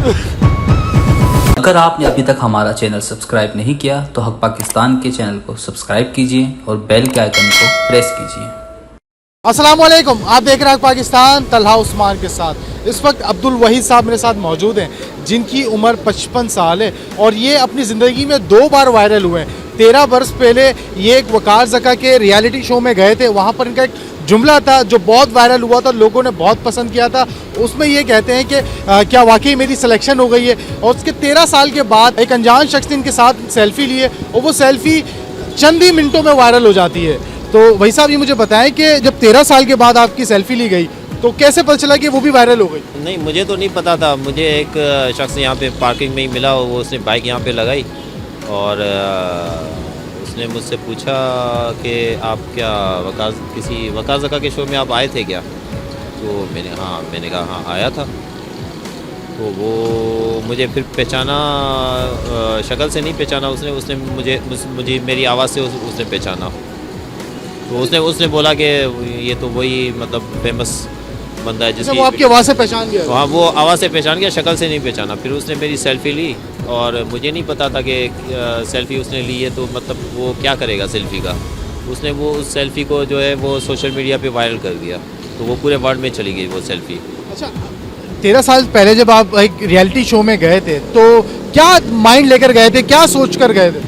अगर आपने अभी तक हमारा चैनल सब्सक्राइब नहीं किया तो हक पाकिस्तान के चैनल को सब्सक्राइब कीजिए और बेल के आइकन को प्रेस कीजिए। अस्सलाम वालेकुम, आप देख रहे हैं पाकिस्तान, तलहा उस्मान के साथ। इस वक्त अब्दुल वहीद साहब मेरे साथ मौजूद हैं, जिनकी उम्र 55 साल है और ये अपनी ज़िंदगी में 2 बार वायरल हुए हैं। 13 बरस पहले ये एक वकार ज़का के रियलिटी शो में गए थे, वहाँ पर इनका एक जुमला था जो बहुत वायरल हुआ था, लोगों ने बहुत पसंद किया था। उसमें ये कहते हैं कि क्या वाकई मेरी सिलेक्शन हो गई है। और उसके 13 साल के बाद एक अनजान शख्स ने इनके साथ सेल्फ़ी लिए और वो सेल्फ़ी चंद ही मिनटों में वायरल हो जाती है। तो वही साहब ये मुझे बताएं कि जब 13 साल के बाद आपकी सेल्फ़ी ली गई तो कैसे पता चला कि वो भी वायरल हो गई? नहीं, मुझे तो नहीं पता था। मुझे एक शख्स यहाँ पे पार्किंग में ही मिला, वो उसने बाइक यहाँ पे लगाई और उसने मुझसे पूछा कि आप क्या किसी वकार ज़का के शो में आप आए थे क्या? तो मैंने कहा हाँ आया था। तो वो मुझे फिर पहचाना, शक्ल से नहीं पहचाना उसने मुझे मेरी आवाज़ से उसने पहचाना। तो उसने बोला कि ये तो वही मतलब फेमस बंदा है जिसकी वो आपकी आवाज़ से पहचान गया? हाँ, वो आवाज़ से पहचान गया, शक्ल से नहीं पहचाना। फिर उसने मेरी सेल्फ़ी ली और मुझे नहीं पता था कि सेल्फ़ी उसने ली है तो मतलब वो क्या करेगा सेल्फ़ी का। उसने वो उस सेल्फ़ी को जो है वो सोशल मीडिया पे वायरल कर दिया, तो वो पूरे वर्ल्ड में चली गई वो सेल्फ़ी। अच्छा, 13 साल पहले जब आप एक रियलिटी शो में गए थे तो क्या माइंड लेकर गए थे, क्या सोच कर गए थे?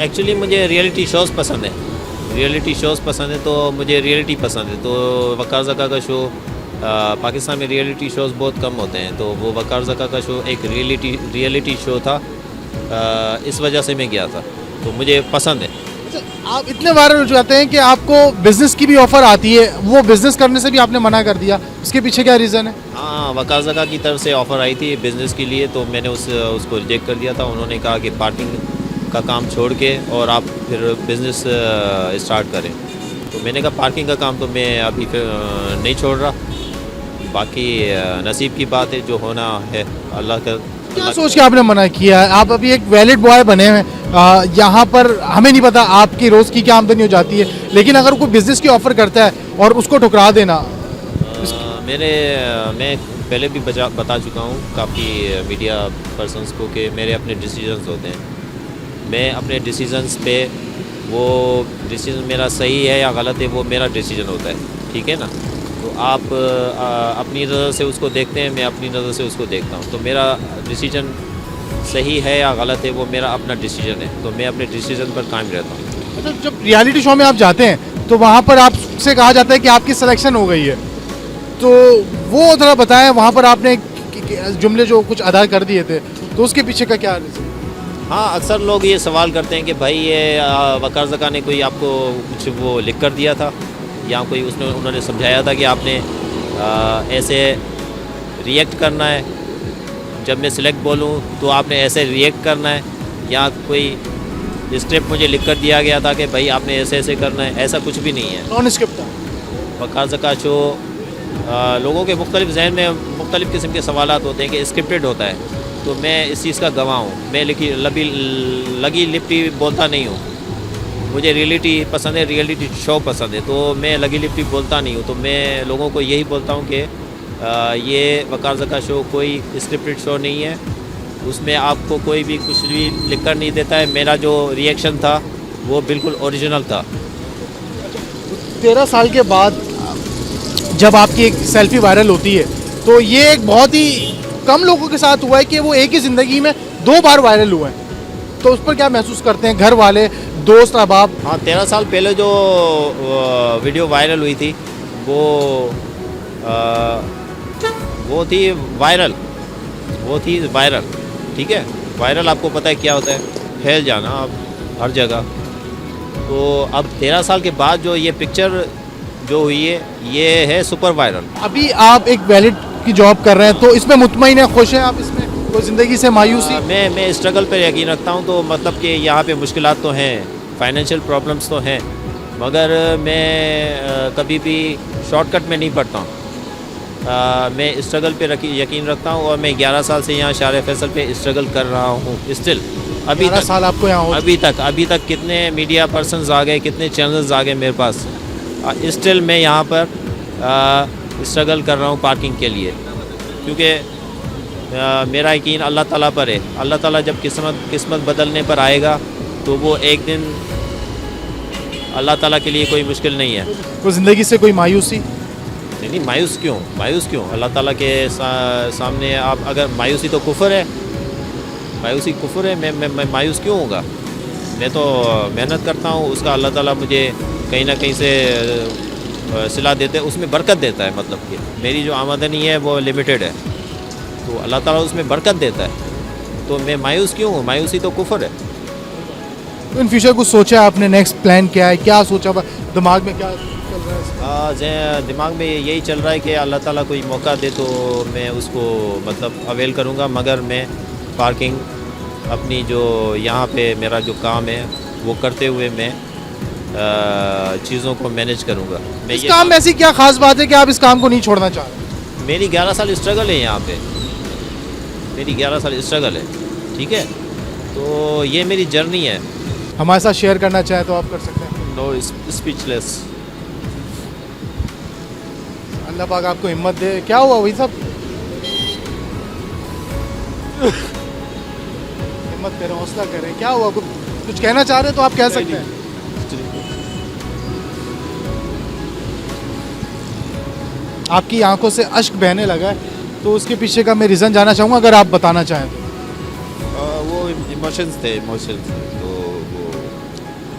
एक्चुअली मुझे रियलिटी शोज़ पसंद है, तो मुझे रियलिटी पसंद है। तो वकार ज़का का शो, पाकिस्तान में रियलिटी शोज़ बहुत कम होते हैं, तो वो वकार ज़का का शो एक रियलिटी शो था, इस वजह से मैं गया था, तो मुझे पसंद है। अच्छा, आप इतने वायरल हो जाते हैं कि आपको बिज़नेस की भी ऑफ़र आती है, वो बिज़नेस करने से भी आपने मना कर दिया, उसके पीछे क्या रीज़न है? हाँ, वकार ज़का की तरफ से ऑफ़र आई थी बिज़नेस के लिए, तो मैंने उसको रिजेक्ट कर दिया था। उन्होंने कहा कि पार्किंग का काम छोड़ के और आप फिर बिज़नेस स्टार्ट करें। तो मैंने कहा पार्किंग का काम तो मैं अभी फिर नहीं छोड़ रहा, बाकी नसीब की बात है, जो होना है अल्लाह का। क्या सोच के आपने मना किया है? आप अभी एक वैलिड बॉय बने हैं, यहाँ पर हमें नहीं पता आपकी रोज़ की क्या आमदनी हो जाती है, लेकिन अगर कोई बिज़नेस की ऑफ़र करता है और उसको ठुकरा देना। मैं पहले भी बता चुका हूँ काफ़ी मीडिया पर्सनस को कि मेरे अपने डिसीजंस होते हैं। मैं अपने डिसीजंस पे, वो डिसीजन मेरा सही है या गलत है वो मेरा डिसीजन होता है, ठीक है ना। तो आप अपनी नज़र से उसको देखते हैं, मैं अपनी नज़र से उसको देखता हूँ। तो मेरा डिसीजन सही है या गलत है वो मेरा अपना डिसीजन है, तो मैं अपने डिसीजन पर कायम रहता हूँ। अच्छा, जब रियलिटी शो में आप जाते हैं तो वहाँ पर आपसे कहा जाता है कि आपकी सिलेक्शन हो गई है, तो वो थोड़ा बताएं, वहाँ पर आपने जुमले जो कुछ अदा कर दिए थे तो उसके पीछे का क्या रीज़न? हाँ, अक्सर लोग ये सवाल करते हैं कि भाई ये वकार ज़का ने कोई आपको कुछ वो लिख कर दिया था या कोई उन्होंने समझाया था कि आपने ऐसे रिएक्ट करना है, जब मैं सिलेक्ट बोलूँ तो आपने ऐसे रिएक्ट करना है, या कोई स्क्रिप्ट मुझे लिख कर दिया गया था कि भाई आपने ऐसे ऐसे करना है। ऐसा कुछ भी नहीं है। नॉन स्क्रिप्ट था वकार ज़का शो। लोगों के मुख्तलिफ जहन में मुख्तलिफ किस्म के सवालात होते हैं कि स्क्रिप्टेड होता है, तो मैं इस चीज़ का गवाह हूँ। मैं लगी लिपटी बोलता नहीं हूँ। मुझे रियलिटी पसंद है, रियलिटी शो पसंद है, तो मैं लगी लिपटी बोलता नहीं हूँ। तो मैं लोगों को यही बोलता हूँ कि ये वकार ज़का शो कोई स्क्रिप्टेड शो नहीं है, उसमें आपको कोई भी कुछ भी लिख कर नहीं देता है। मेरा जो रिएक्शन था वो बिल्कुल ओरिजिनल था। 13 साल के बाद जब आपकी एक सेल्फ़ी वायरल होती है तो ये एक बहुत ही कम लोगों के साथ हुआ है कि वो एक ही ज़िंदगी में 2 बार वायरल हुए हैं, तो उस पर क्या महसूस करते हैं घर वाले, दोस्त, अहबाब? हाँ, 13 साल पहले जो वीडियो वायरल हुई थी वो थी वायरल, ठीक है। वायरल आपको पता है क्या होता है, फैल जाना अब हर जगह। तो अब 13 साल के बाद जो ये पिक्चर जो हुई है ये है सुपर वायरल। अभी आप एक वैलिड की जॉब कर रहे हैं तो इसमें मुतमईन है, खुश हैं आप इसमें? कोई ज़िंदगी से मायूसी? मैं स्ट्रगल पर यकीन रखता हूँ, तो मतलब कि यहाँ पे मुश्किलात तो हैं, फाइनेंशियल प्रॉब्लम्स तो हैं, मगर मैं कभी भी शॉर्टकट में नहीं पड़ता हूँ। मैं स्ट्रगल पे यकीन रखता हूँ और मैं 11 साल से यहाँ शार फैसल पे स्ट्रगल कर रहा हूँ स्टिल। अभी 11 साल आपको यहाँ हो? अभी तक कितने मीडिया पर्सन्स आ गए, कितने चैनल्स आ गए मेरे पास, स्टिल मैं यहाँ पर स्ट्रगल कर रहा हूँ पार्किंग के लिए, क्योंकि मेरा यकीन अल्लाह ताला पर है। अल्लाह ताला जब किस्मत बदलने पर आएगा तो वो एक दिन, अल्लाह ताला के लिए कोई मुश्किल नहीं है। तो ज़िंदगी से कोई मायूसी? नहीं, मायूस क्यों? अल्लाह ताला के सामने आप अगर मायूसी तो कुफर है, मायूसी कुफर है। मैं मायूस क्यों होगा? मैं तो मेहनत करता हूँ, उसका अल्लाह ताला मुझे कहीं ना कहीं से सिला देते हैं, उसमें बरकत देता है। मतलब कि मेरी जो आमदनी है वो लिमिटेड है, तो अल्लाह ताला उसमें बरकत देता है, तो मैं मायूस क्यों हूँ? मायूसी तो कुफर है। तो इन फ्यूचर कुछ सोचा है आपने? नेक्स्ट प्लान क्या है? क्या सोचा दिमाग में, क्या चल रहा है? दिमाग में यही चल रहा है कि अल्लाह ताला कोई मौका दे तो मैं उसको मतलब अवेल करूँगा, मगर मैं पार्किंग अपनी जो यहाँ पे मेरा जो काम है वो करते हुए मैं चीज़ों को मैनेज करूँगा। मैं इस काम में ऐसी क्या खास बात है कि आप इस काम को नहीं छोड़ना चाह रहे? मेरी 11 साल स्ट्रगल है यहाँ पे, मेरी 11 साल स्ट्रगल है, ठीक है? तो ये मेरी जर्नी है। हमारे साथ शेयर करना चाहें तो आप कर सकते हैं। No speechless. अल्लाह पाक आपको हिम्मत दे। क्या हुआ वही सब? हिम्मत करें, हौसला करें। क्या हुआ? कुछ कहना चाह रहे हैं तो आप कह सकते हैं। आपकी आंखों से अश्क बहने लगा है, तो उसके पीछे का मैं रीज़न जानना चाहूँगा, अगर आप बताना चाहें तो। वो इमोशंस थे, तो वो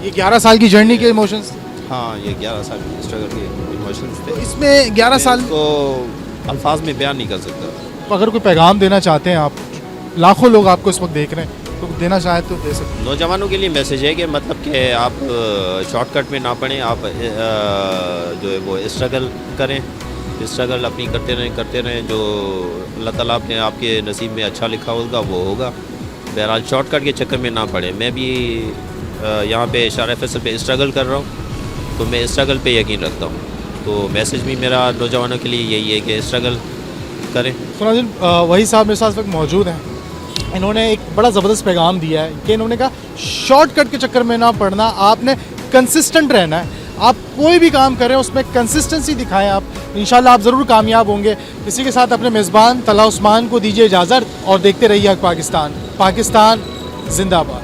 ये 11 साल की जर्नी के इमोशंस? हाँ, ये 11 साल की स्ट्रगल के इमोशंस थे। तो इसमें 11 साल को अल्फाज में बयान नहीं कर सकता। अगर कोई पैगाम देना चाहते हैं आप, लाखों लोग आपको इस वक्त देख रहे हैं, तो देना चाहे तो दे सकते हैं। नौजवानों के लिए मैसेज है कि मतलब कि आप शॉर्टकट में ना पड़ें, आप जो है वो स्ट्रगल करें, स्ट्रगल अपनी करते रहें। जो अल्लाह ताला आपने आपके नसीब में अच्छा लिखा होगा वो होगा। बहरहाल शॉर्टकट के चक्कर में ना पड़े। मैं भी यहाँ पे शारा फैसल पे स्ट्रगल कर रहा हूँ, तो मैं स्ट्रगल पे यकीन रखता हूँ। तो मैसेज भी मेरा नौजवानों के लिए यही है कि स्ट्रगल करें। सुनाजिन, वही साहब मेरे साथ इस वक्त मौजूद हैं। इन्होंने एक बड़ा ज़बरदस्त पैगाम दिया है कि इन्होंने कहा शॉर्टकट के चक्कर में ना पड़ना, आपने कंसिस्टेंट रहना है। आप कोई भी काम करें उसमें कंसिस्टेंसी दिखाएं, आप इंशाल्लाह आप ज़रूर कामयाब होंगे। इसी के साथ अपने मेज़बान तलहा उस्मान को दीजिए इजाज़त और देखते रहिए पाकिस्तान जिंदाबाद।